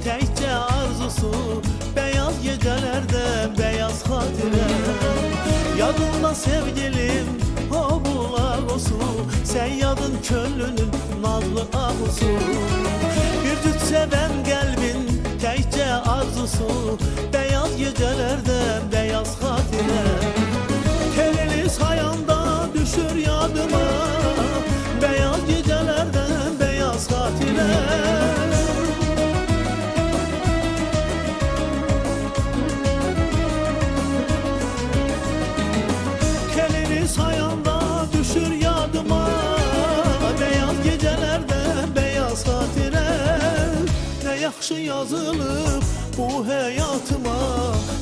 Təkcə arzusu beyaz gecelerde beyaz hatire. Yadımda sevgilim o bulagosu, sen yadın köllünün nazlı ağusu. Bir cüt seven kalbin təkcə arzusu beyaz gecelerde beyaz hatire. Telini sayanda düşür yadıma beyaz gecelerde beyaz hatire. Sayanda düşür yadıma beyaz gecelerde beyaz hatire. Ne yaxşı yazılıb bu hayatıma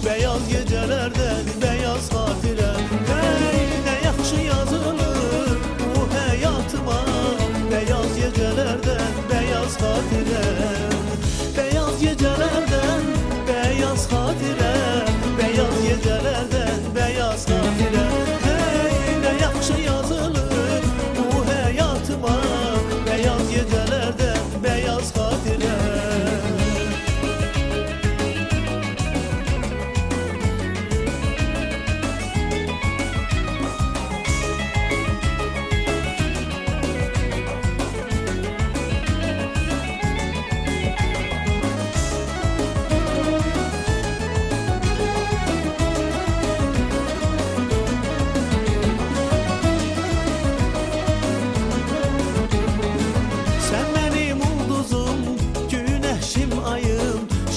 beyaz gecelerde beyaz hatire. Hey, ne yaxşı yazılıb bu hayatıma beyaz gecelerden beyaz hatire. Beyaz gecelerden beyaz hatire. Beyaz gecelerden beyaz hatire. Yaxşı yazılır bu hayatıma beyaz gecelerde beyaz hatire.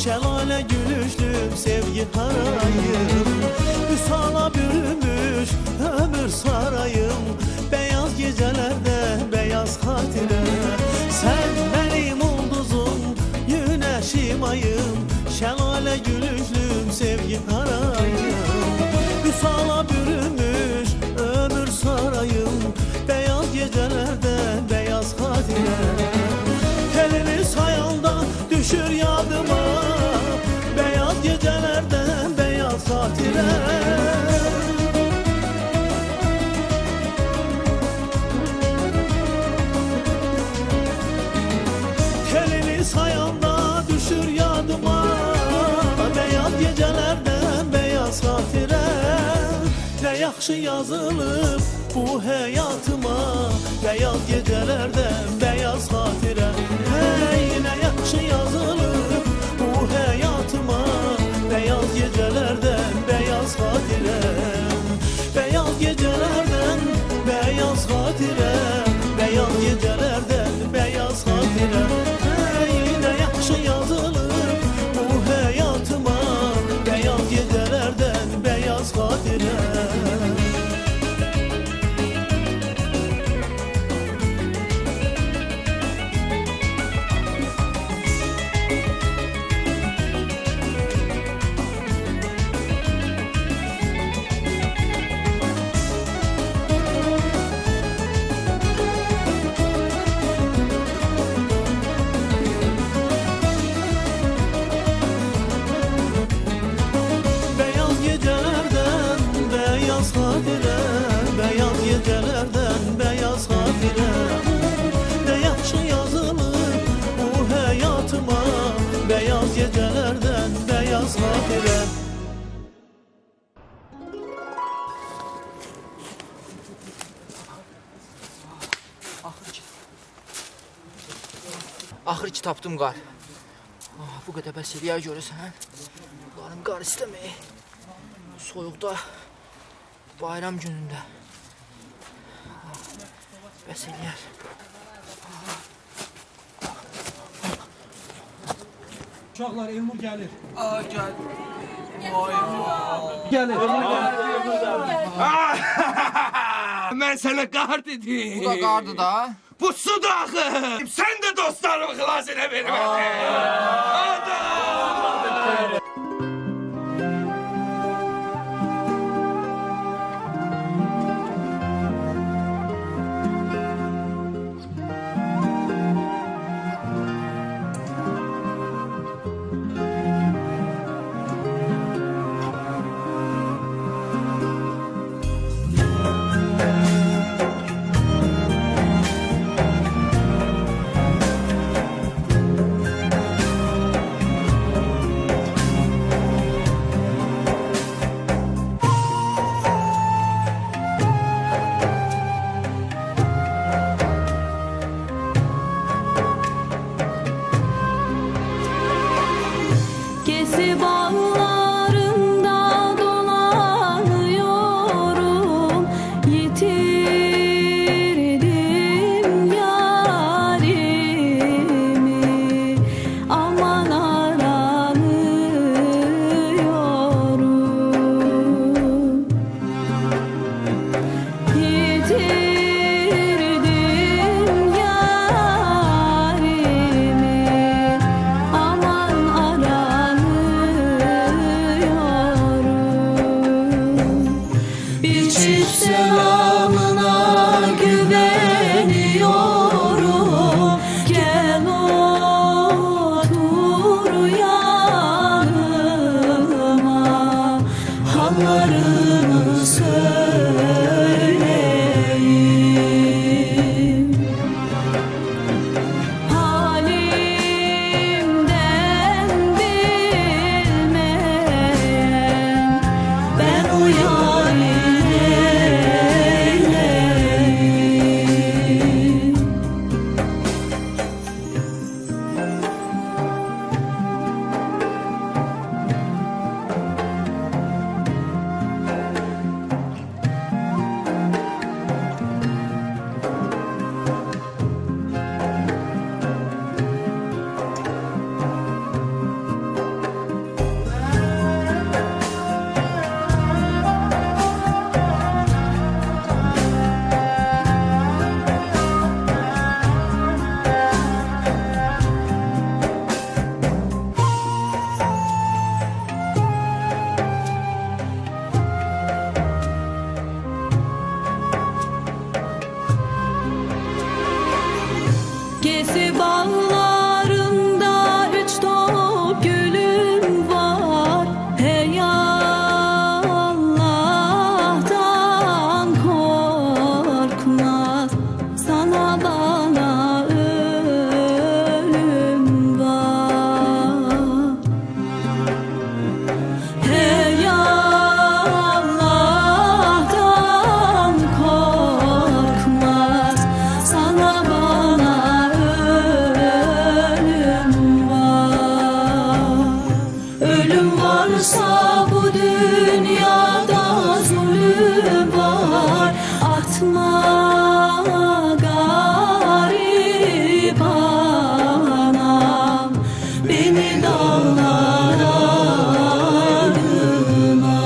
Şelale gülüşlüm sevgi harayım, Üsala bürümüş ömür sarayım. Beyaz gecelerde beyaz hatire. Sen benim ulduzum güneşim ayım, Şelale gülüşlüm sevgi harayım, Üsala bürümüş ömür sarayım. Beyaz gecelerde beyaz hatire. Elini sayanda düşür yadıma beyaz gecelerde beyaz hatire. Elini sayanda düşür yadıma beyaz gecelerde beyaz hatire. Ne yaxşı yazılıb bu hayatıma beyaz gecelerde beyaz hatire. Hey, ne yaxşı yazılıb bu hayatıma beyaz gecelerden beyaz hatire. Beyaz gecelerden beyaz hatire. Beyaz gecelerden beyaz hatire. Hey, ne yaxşı yazılıb bu hayatıma beyaz gecelerden beyaz hatire. Beyaz gecelerden beyaz hatire. Ne yaxşı yazılır bu hayatıma beyaz gecelerden beyaz hatire. Axır ki tapdım qar. Bu qədər bəs eləyər görürsən. Qarım qar istəmək. Soyuqda, bayram günündə. Bəs eləyər. Uşaqlar, Elmur gəlir. Gəl. Gəlir. Mən sənə qar dedim. Bu da qardı da. Bu su da axı. Sən də dostlarımı xilas edə bilmədin. Gezi bağlarında dolanıyorum, yitirdim yarimi, aman aranıyorum. Yitirdim yarimi, aman aranıyorum. Bir çift selamına güveniyorum, gel otur yanıma, hallarını söyleyeyim. Halimden bilmeyen ben o yâri neyleyim? Gezi bağlarında 3 top gülüm var. Hey Allah'tan korkmaz, sana bana ölüm var. Hey Allah'tan korkmaz, sana bana ölüm var. Ölüm varsa bu dünyada zulüm var. Atma garip anam beni dağlar ardına.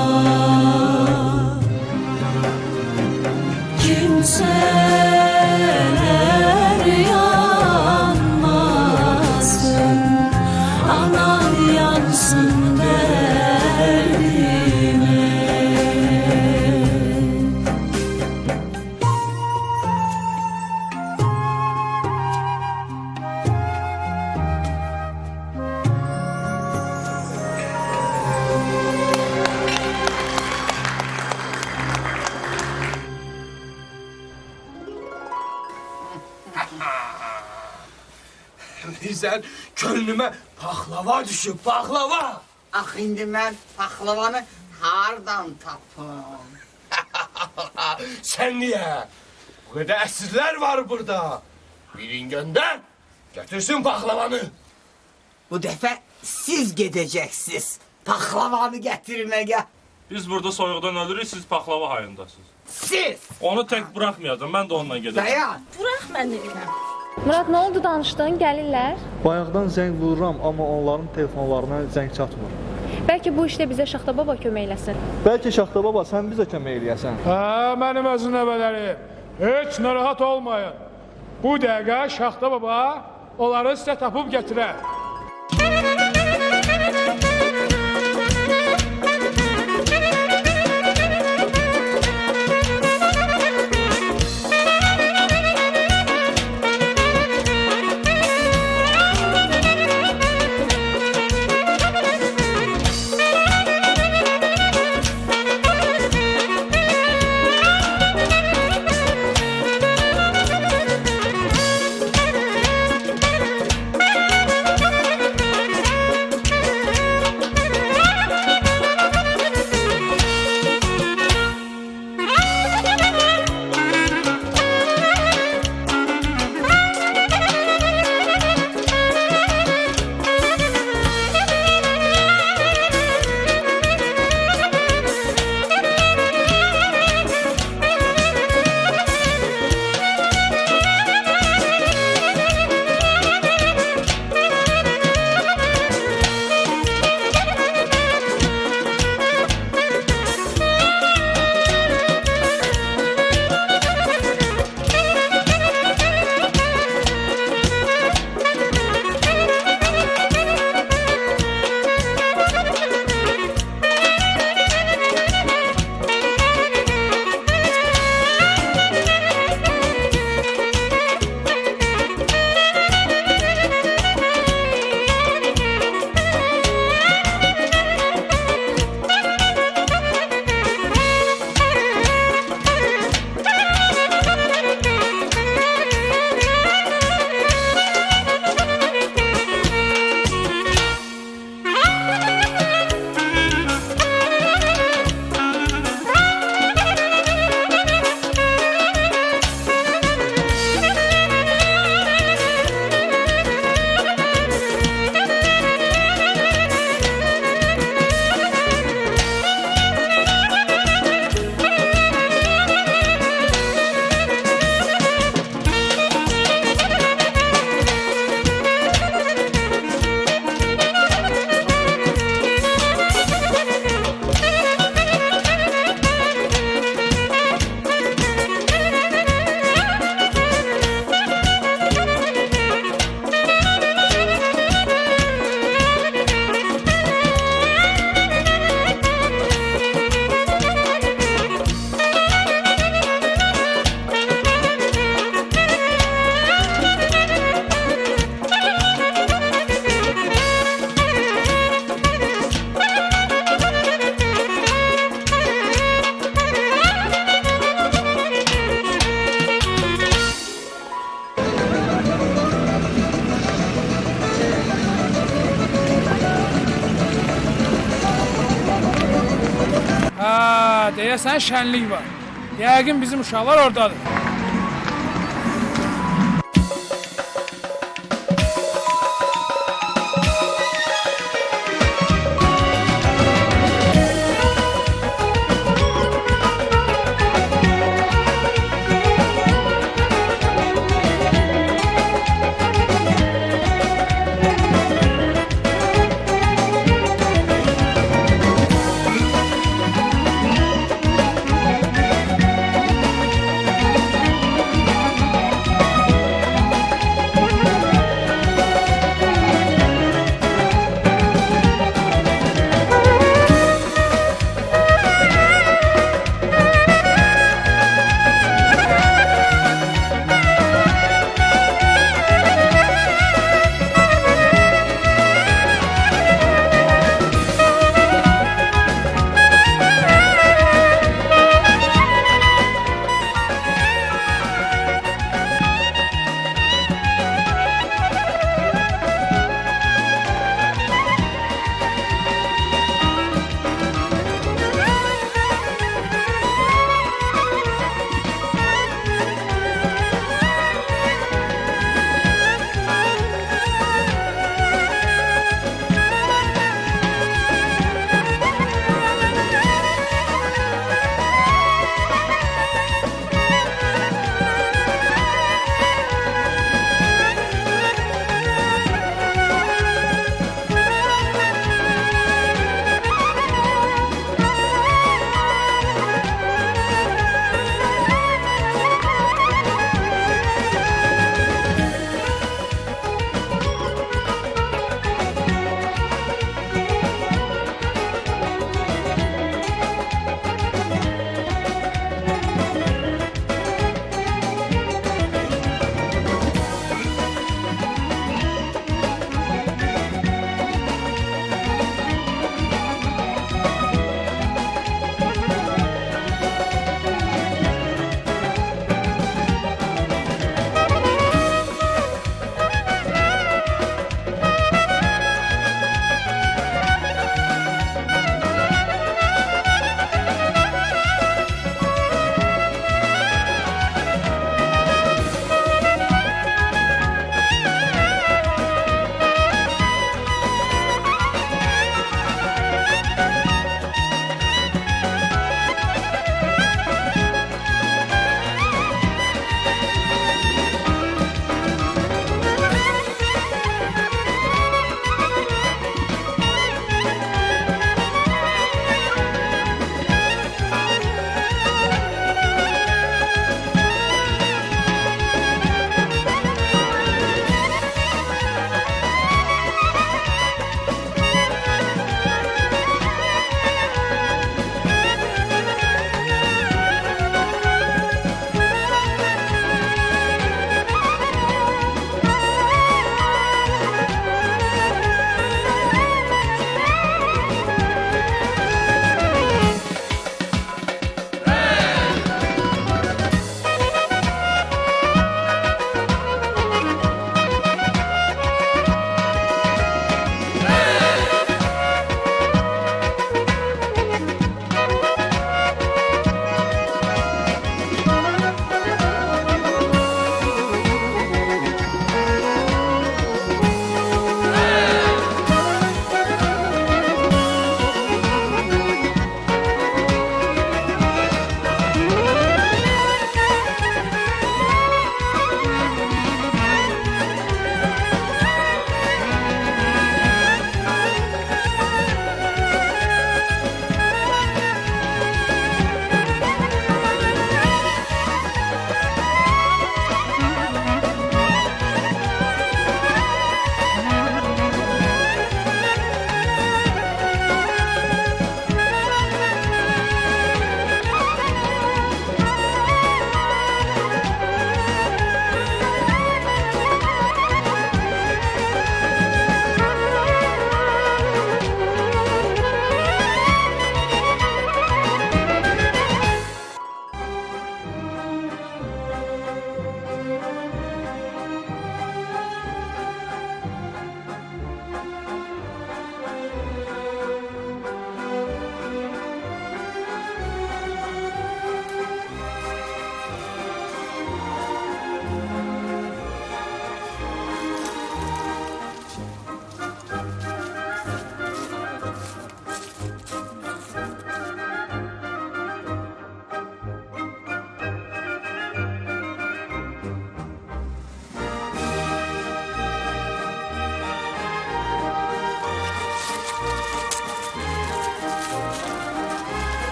Kimseler yanmasın, anan yansın derdime. Sen könlüme pahlava düşüp pahlava. Ax indi mən paxlavanı hardan tapım? Sen niye? Bu kadar əsirlər var burada. Birin gönder, götürsün pahlavanı. Bu dəfə siz gedəcəksiniz paxlavanı gətirməyə. Biz burada soyuqdan ölürük, siz paxlava hayındasınız. Siz! Onu tək buraxmayacağım, mən də onunla gedəcəm. Dayan! Murad, nə oldu danışdın? Gəlirlər. Bayaqdan zəng vururam, amma onların telefonlarına zəng çatmır. Bəlkə bu işdə bizə Şaxta baba kömək eləsin. Bəlkə Şaxta baba sən bizə kömək eləyəsən. Mənim əziz nəvələrim, heç narahat olmayın. Bu dəqiqə Şaxta baba onları sizə tapıb gətirər. deyəsən şənlik var. Yəqin bizim uşaqlar oradadır.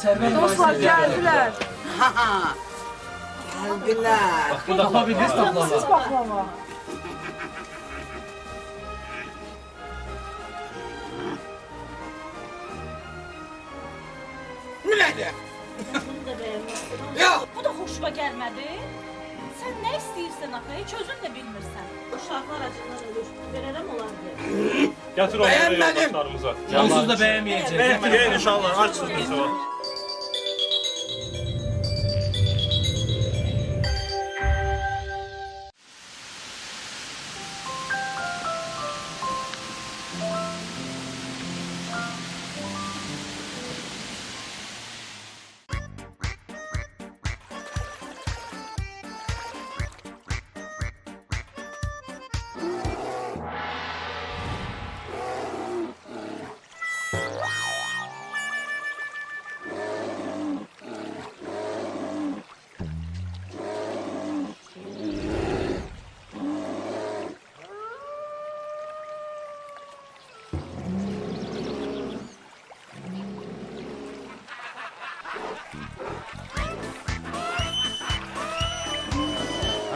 Dostlar gəldilər. Geldiler. Tapa bildiniz Siz baklava. Bu nedir? Yok. Bu da xoşuma gəlmədi. Sən nə istəyirsən axı? Heç özün də bilmirsən. Uşaqlar acıqlar ölür. Verərəm onları. Gətir onları Bəyənmədim. yoldaşlarımıza. Onsuz da beğenmeyeceğiz. Gelin inşallah açsınız mesela.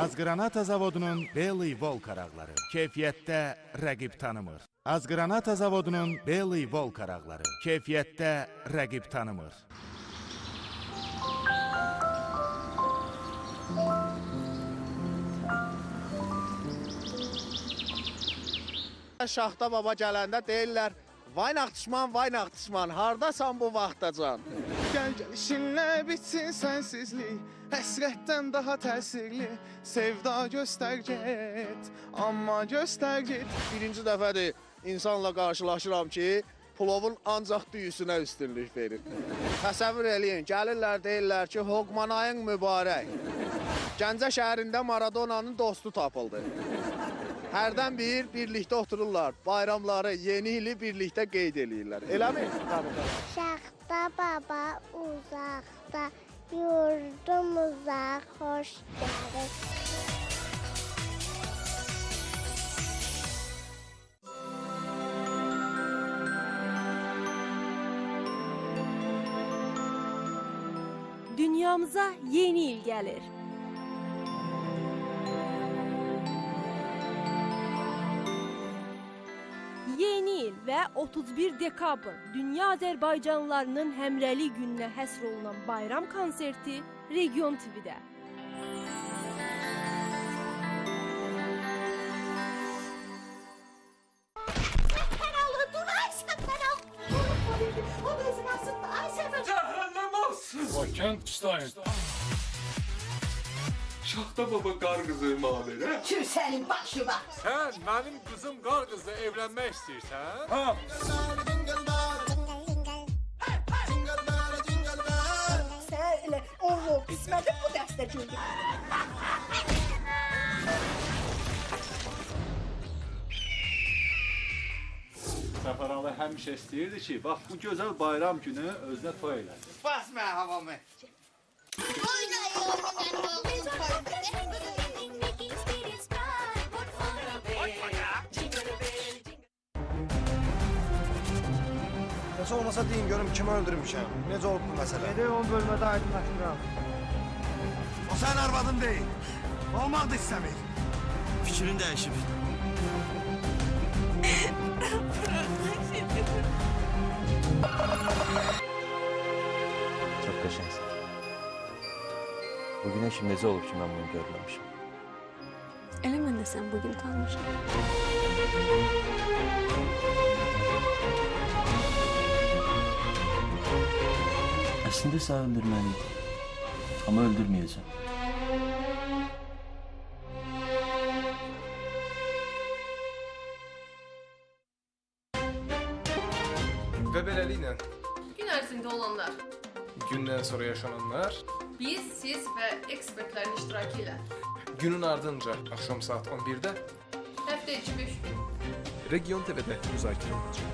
Azgranata zavodunun Belly Volk araqları keyfiyyətdə rəqib tanımır. Azgranata zavodunun Belly Volk araqları keyfiyyətdə rəqib tanımır. Şaxta baba gələndə deyirlər, vay naxtışman, hardasan bu vaxtacan? Gəl işinlə bitsin sənsizlik, həsrətdən daha təsirli, sevda göstər get, amma göstər get. Birinci dəfədir insanla qarşılaşıram ki, plovun ancaq düyüsünə üstünlük verir. Təsəvvür eləyin, gəlirlər deyirlər ki, Hoqmanayın mübarək. Gəncə şəhərində Maradonanın dostu tapıldı. Hərdən bir birlikdə otururlar, bayramları, yeni ili birlikdə qeyd eləyirlər. Eləmi? Şaxta baba uzaqda, yurdumuza xoş gəlir. Dünyamıza yeni il gəlir. Yeni il və 31 dekabr Dünya Azərbaycanlılarının həmrəlik gününə həsr olunan bayram konserti Region TV-də. Kənd ustayın. Şaxta baba qar qızı maverə. Kim senin başıma? Sən mənim qızım qar qızla evlənmək istəyirsən? Ha? Sən elə oğul qisməti bu dəstə güldür. Səfəralı həmişə istəyirdi ki, bax bu gözəl bayram günü özünə toy eləsin. Basma havamı. Nasıl olmasa deyin görüm kimi öldürmüşəm. Necə olub bu məsələ? Gedək 10 bölmədə aydınlaşdıram. O sən arvadın deyil. Olmaq da istəmir. Fikrin dəyişib. Çok qəşəngsən. Bugün eşim necə olub ki, mən bunu görməmişim. Elə mən də sən bugün tanımışam. Əslində sən öldürməliydim. Amma öldürməyəcəm. Və beləliklə Gün ərzində olanlar. gündən sonra yaşananlar Biz, siz və ekspertlərin iştirakı ilə. günün ardınca axşam saat 11-də Həftə içi 5 gün. Region TV-də müzakirə olunacaq.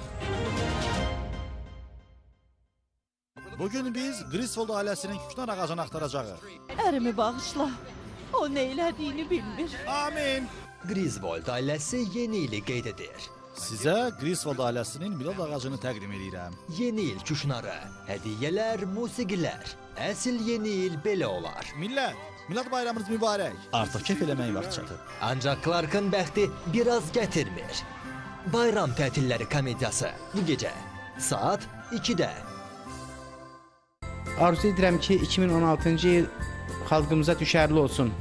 Bugün biz Griswold ailəsinin küknar ağacını axtaracağıq. Ərimi bağışla. O nə elədiyini bilmir. Amin. Griswold ailəsi yeni ili qeyd edir. Sizə Griswold ailəsinin milad ağacını təqdim edirəm. Yeni il küşnarı, hədiyyələr, musiqilər. Əsl yeni il belə olar. Millət, milad bayramınız mübarək. Artıq kef eləməyin vaxtı çatıb. Ancaq Clark'ın bəxti biraz gətirmir. Bayram tətilləri komediyası bu gecə saat 2-də. Arzu edirəm ki, 2016-cı il xalqımıza düşərli olsun.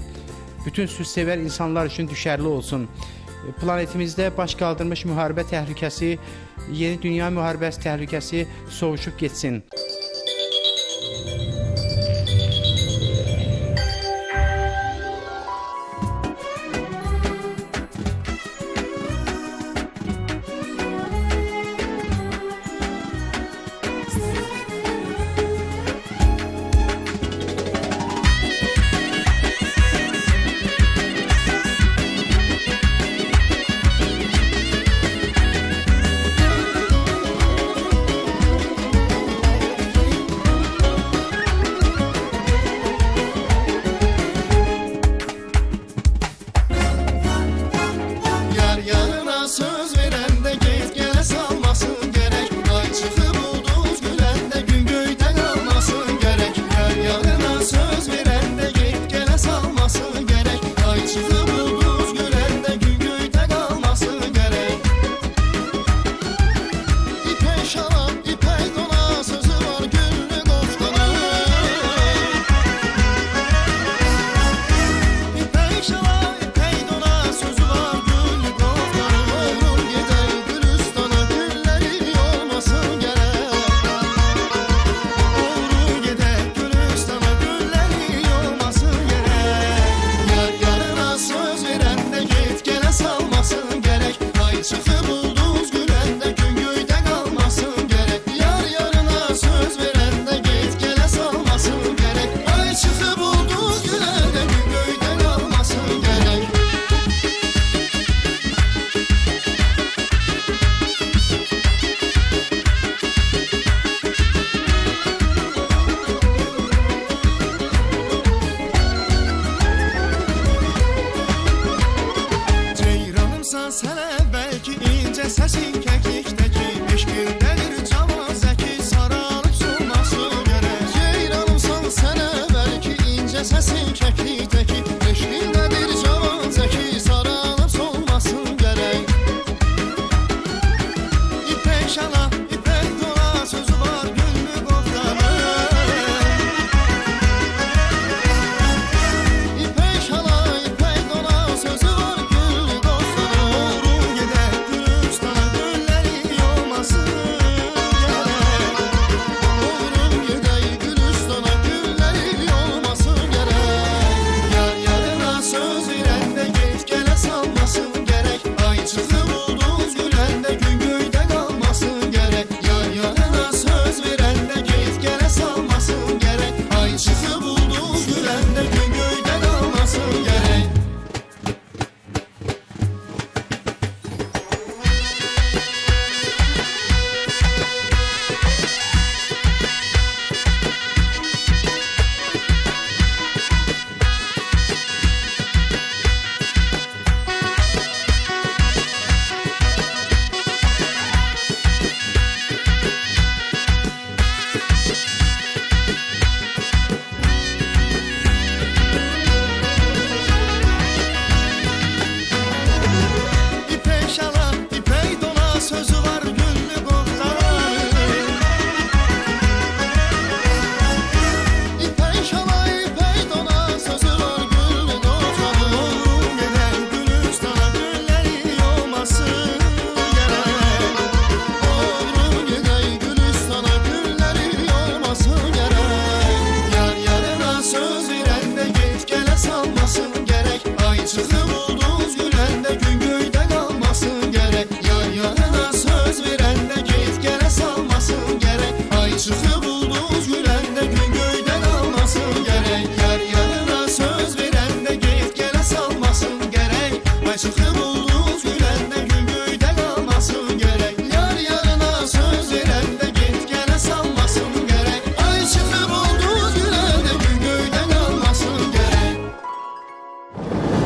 Bütün sülhsevər insanlar üçün düşərli olsun. Planetimizdə baş qaldırmış müharibə təhlükəsi, yeni dünya müharibəsi təhlükəsi soğuşub getsin. Yar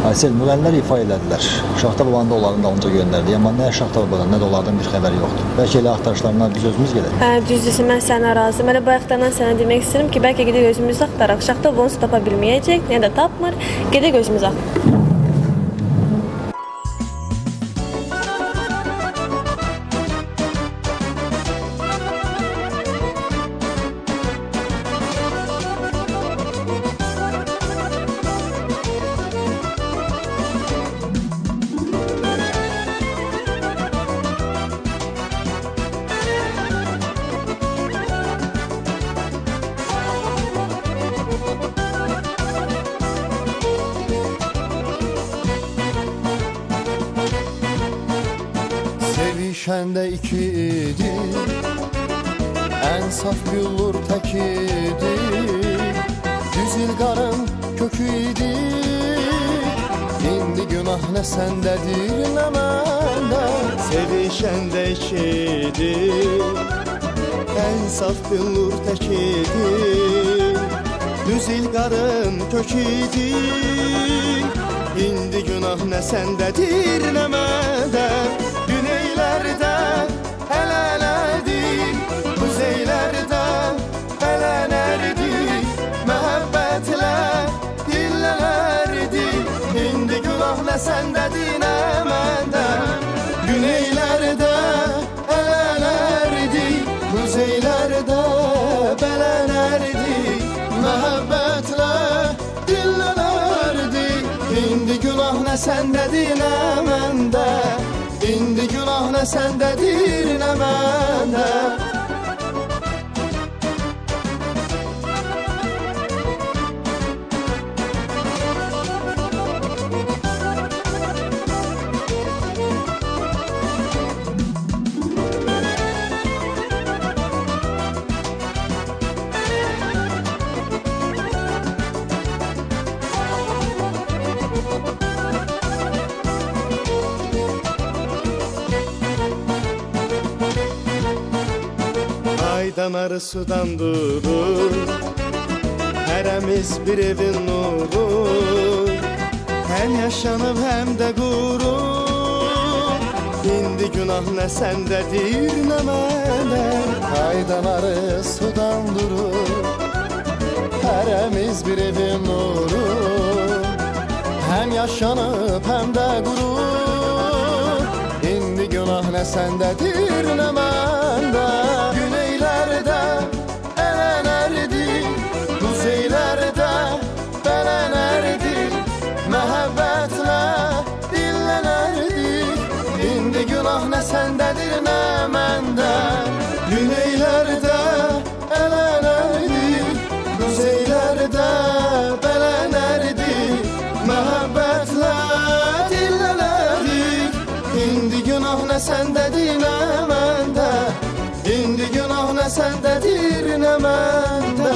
Aysel, müğənnilər ifa elədilər. Şaxta babanın da onların dalınca göndərdi. Amma nə Şaxta babadan, nə də onlardan bir xəbər yoxdur. Bəlkə elə axtarışlarına biz özümüz gedək. Hə, düzdür, mən sənə razıyam. Elə bayaqdan sənə demək istəyirəm ki, bəlkə gedək özümüz axtaraq. Şaxta babanı tapa bilməyəcək, nə də tapmır. Gedək özümüz axtaraq. Sevişəndə iki idi, ən saf güllur tək idi, düz ilqarın kökü idi. İndi günah nə səndədir, nə məndə. Sevişəndə iki idi, ən saf güllur tək idi, düz ilqarın kökü idi. İndi günah nə səndədir, nə məndə. Güneylərdə hələlərdik, kuzeylərdə hələnərdik, məhəbbətlə dillələrdik. İndi günah nə səndədir, nə məndə. Güneylərdə hələlərdik, kuzeylərdə bələnərdik, məhəbbətlə dillələrdik. İndi günah nə səndədir, nə məndə. İndi günah nə səndədir, nə məndə. Aydan arı sudan durur, hərəmiz bir evin nuru. Həm yaşanıb həm də qurur. İndi günah nə səndədir, nə məndə. Aydan arı sudan durur, hərəmiz bir evin nuru. Həm yaşanıb həm də qurur. İndi günah nə səndədir, nə məndə. Güneylərdə ələnərdik, kuzeylərdə bələnərdik, məhəbbətlə dillənərdik. İndi günah nə səndədir, nə məndə. Güneylərdə ələnərdik, kuzeylərdə bələnərdik, məhəbbətlə dillənərdik. İndi günah nə səndədir, nə məndə. İndi günah nə səndədir, nə məndə.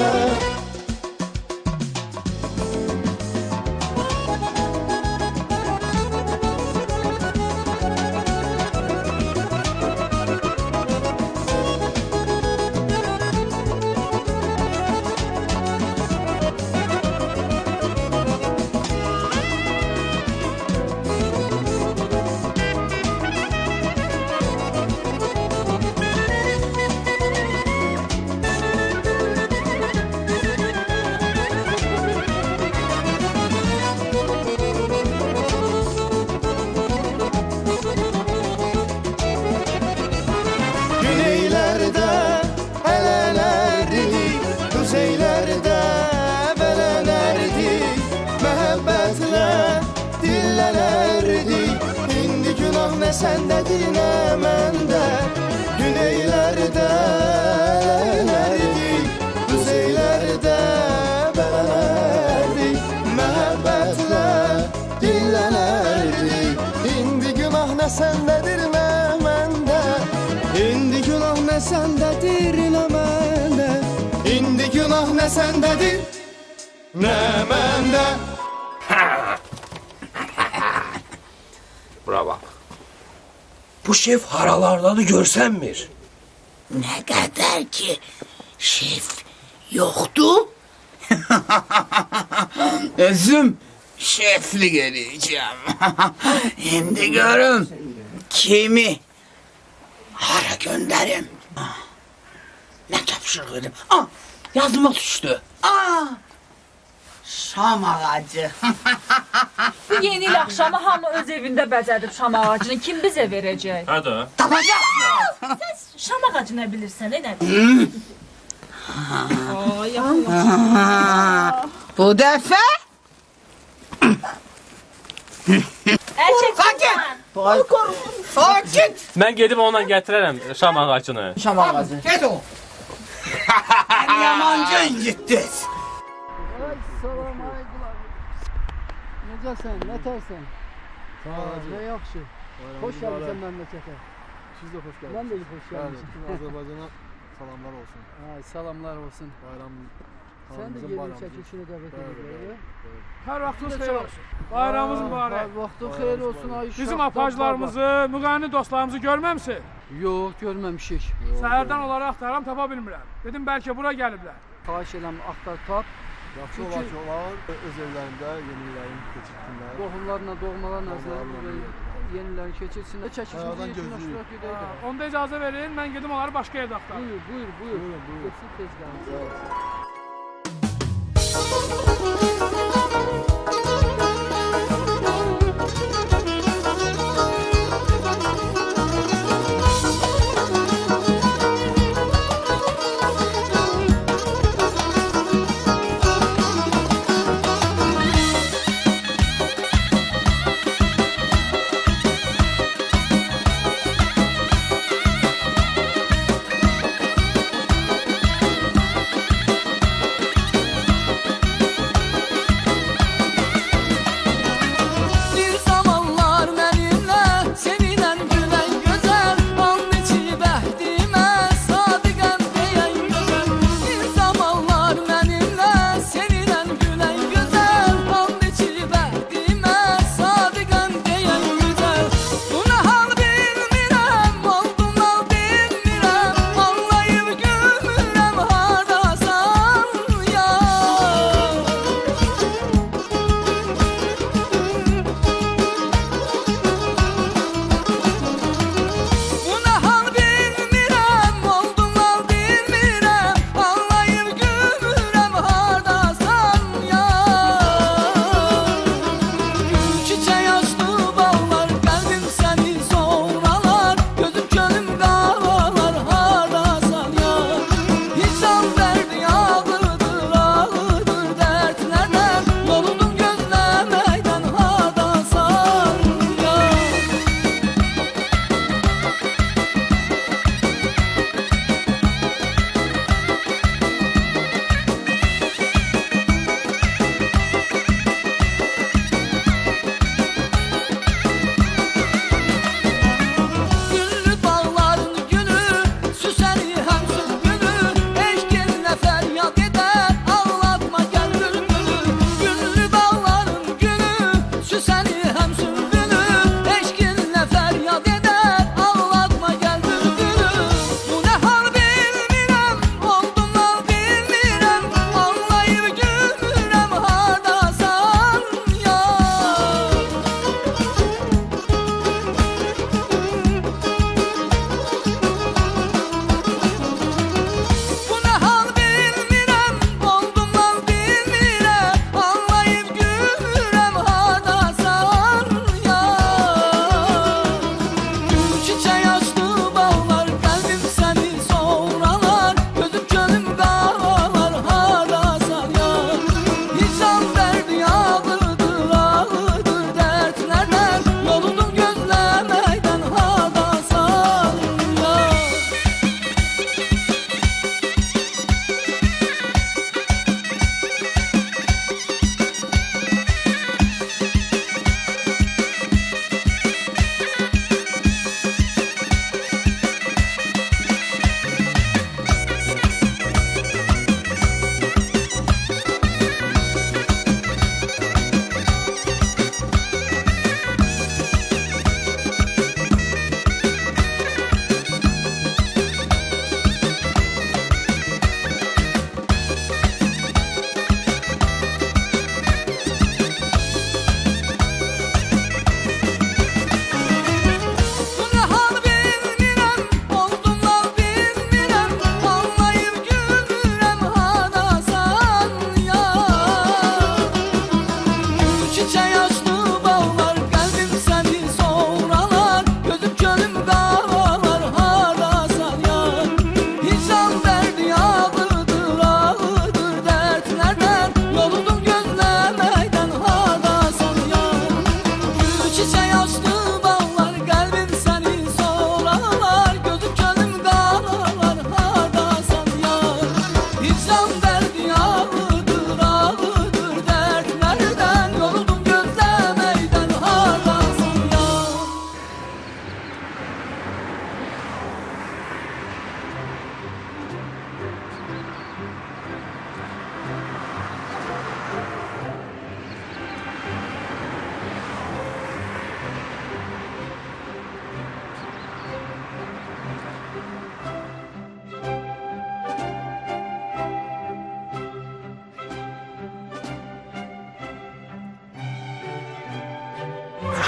Güneylərdə ələnərdik, kuzeylərdə bələnərdik, məhəbbətlə dillənərdik. İndi günah nə səndədir, nə məndə. Güneylərdə ələnərdik, kuzeylərdə bələnərdik, məhəbbətlə dillənərdik. İndi günah nə səndədir, nə məndə. İndi günah nə səndədir, nə məndə. İndi günah nə səndədir, nə məndə. Bravo. Bu şef haralardadır görsənmir. Nə qədər ki şef yoxdur. Özüm şeflik edeceğim. Şimdi görün kimi hara gönderim. Ne tapşırıq edim? Yazıma düştü. Şam ağacı. Bu yeni il axşamı hamı öz evində bəzədib şam ağacını kim bizə verəcək? Hadi. Tapacaq. Sən şam ağacı nə bilirsən, nə? Bu dəfə Sakit. Mən gedib onunla gətirərəm şam ağacını. Şam ağacı. Get o. Yamancı incitdiniz. Salam aleyküm. Necəsən, nətərsən? Sağ ol, nə yaxşı. Xoş gəlmisən məmləkətə. Siz də xoş gəlmisiniz. Mən də xoş gəlmişəm. Azərbaycana salamlar olsun. Salamlar olsun. Bayram. Sən də yerin çəkilişinə dəvət edirlər. Hər vaxtınız xeyir olsun. Bayramımız mübarək. Hər vaxtın xeyir olsun ay uşaq. Bizim apaclarımızı, müğənni dostlarımızı görməmisiz? Yox, görməmişik. Səhərdən onları axtaram, tapa bilmirəm. Dedim bəlkə bura gəliblər. Xahiş edirəm, axtar tap. Yaxşı olar ki, onlar öz evlərində yenilərini keçirsinlər. Qohumlarla, doğmalarla yenilərini keçirsinlər. Çəkilişimizi yekunlaşdıraq gedəydik. Onda icazə verin, mən gedim onları başqa yerdə axtarım. Buyur. Geçsin tez gəlin.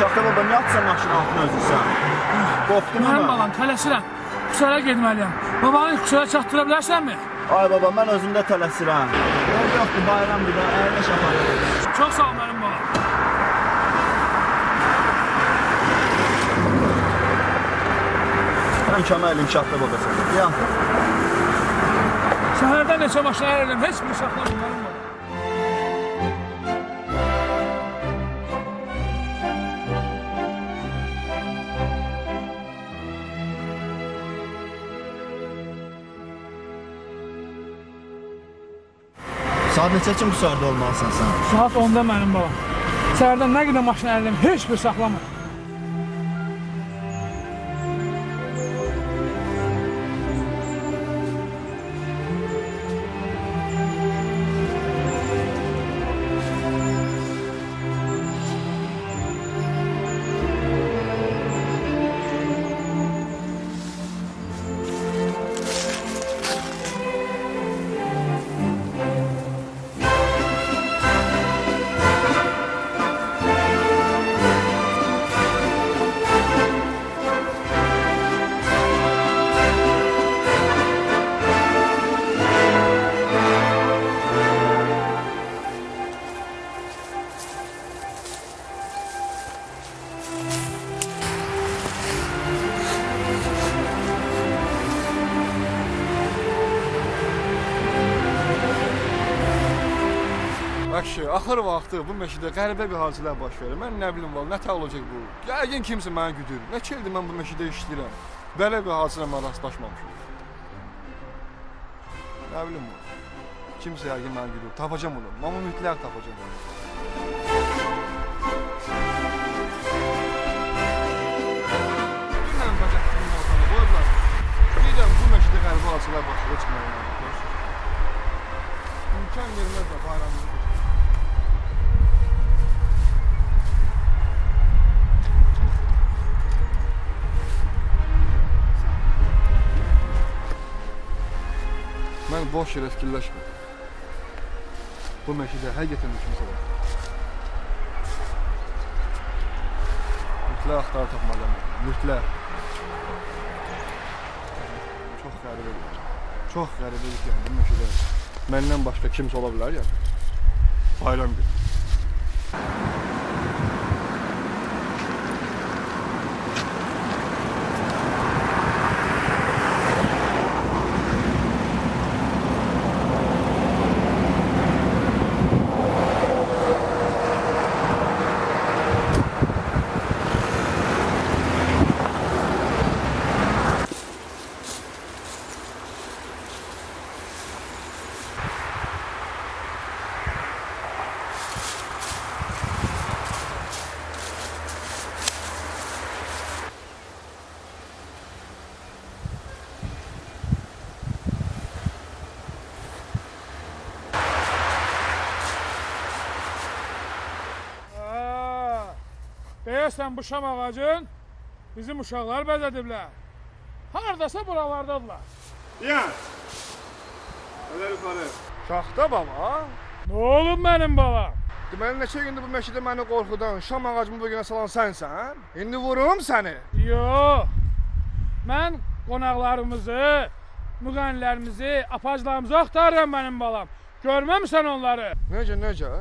Şaxta baba, nə atsan maşının altına özürsən? Qorxdun Mənim ama. balam, tələsirəm. Kusara getməliyəm. Babanı kusara çatdıra bilərsənmi? Ay baba, mən özüm də tələsirəm. Yoxdur, bayramdır da, əyləş aparır. Çox sağ ol mənim balam. Mən köməylim Şaxta baba sənə. Yan. Səhərdən neçə maşına ərirəm, heç bir saxlamım mənim balam. Saat neçə kimi qusarda olmalısan sən? Saat 10-da mənim balam. Səhərdən nə qədər maşına ərirəm, heç bir saxlamam. Yaxşı, axır vaxtı bu meşədə qəribə bir hadisələr baş verir. Mən nə bilim var, nə tə olacaq bu? Yəqin kimsə məni güdür. Neçə ildir mən bu meşədə işləyirəm. Belə bir hadisələ mən rastlaşmamışam. Nə bilim var. Kimsə yəqin məni güdür. Tapacam onu. Amma mütləq tapacam onu. Bilməm bacaqdığım ortamı qoyublar. Deyirəm bu meşədə qəribə hadisələr baş verir, çıxmayan. İmkan verməz də bayramımızı. Mən boş yerə fikirləşmə. Bu meşədə həqiqətən kimsə var. Mütləq axtarıb tapmalıyam. Mütləq. Çox qəribədir. Çox qəribədir yəni bu meşədə. Məndən başqa kimsə ola bilər yəni. Bayram günü. Deyəsən bu şam ağacın bizim uşaqlar bəzədiblər. Haradasa buralardadırlar. Yəni. Elə yuxarı. Şaxta baba. Nə olub mənim balam? Deməli neçə gündür bu meşədə məni qorxudan şam ağacımı bu günə salan sənsən? İndi vururum səni. Yox. Mən qonaqlarımızı, müğənnilərimizi, apaclarımızı axtarıram mənim balam. Görməmsən onları? Necə?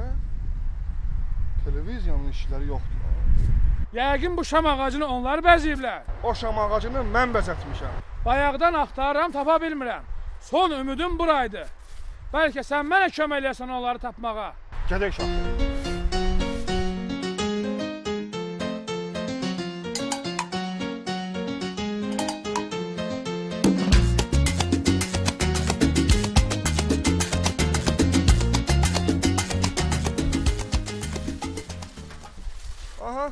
Televiziyanın işləri yoxdur. Yəqin bu şam ağacını onlar bəzəyiblər. O şam ağacını mən bəzətmişəm. Bayaqdan axtarıram, tapa bilmirəm. Son ümidim buraydı. Bəlkə sən mənə kömək eləyəsən onları tapmağa. Gedək Şaxta. Aha.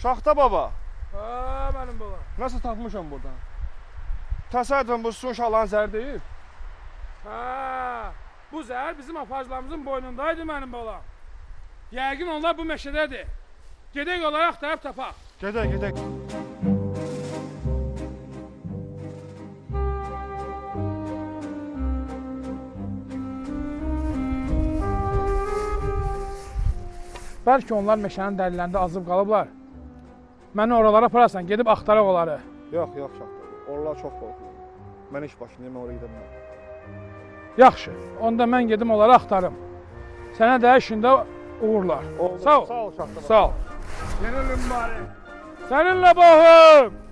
Şaxta baba. Ha, mənim balam. Nasıl tapmışam buradan? Təsadüfən bu sizin uşaqların zəri deyil. Ha, bu zəhər bizim apaclarımızın boynundaydı mənim balam. Yəqin onlar bu meşədədir. Gedək onları axtarıb tapaq. Gedək. Bəlkə onlar meşənin dərilərində azıb qalıblar. Məni oralara apararsan, gedib axtaraq onları. Yox, Şaxta. Oralar çox qorxuyor. Mən iş başındayım, mən oraya gedəm. Yaxşı, onda mən gedim onları axtarım. Sənə də işində uğurlar. Sağ ol. Sağ ol Şaxta. Sağ ol. Seninlə mübarək. Seninlə baxım.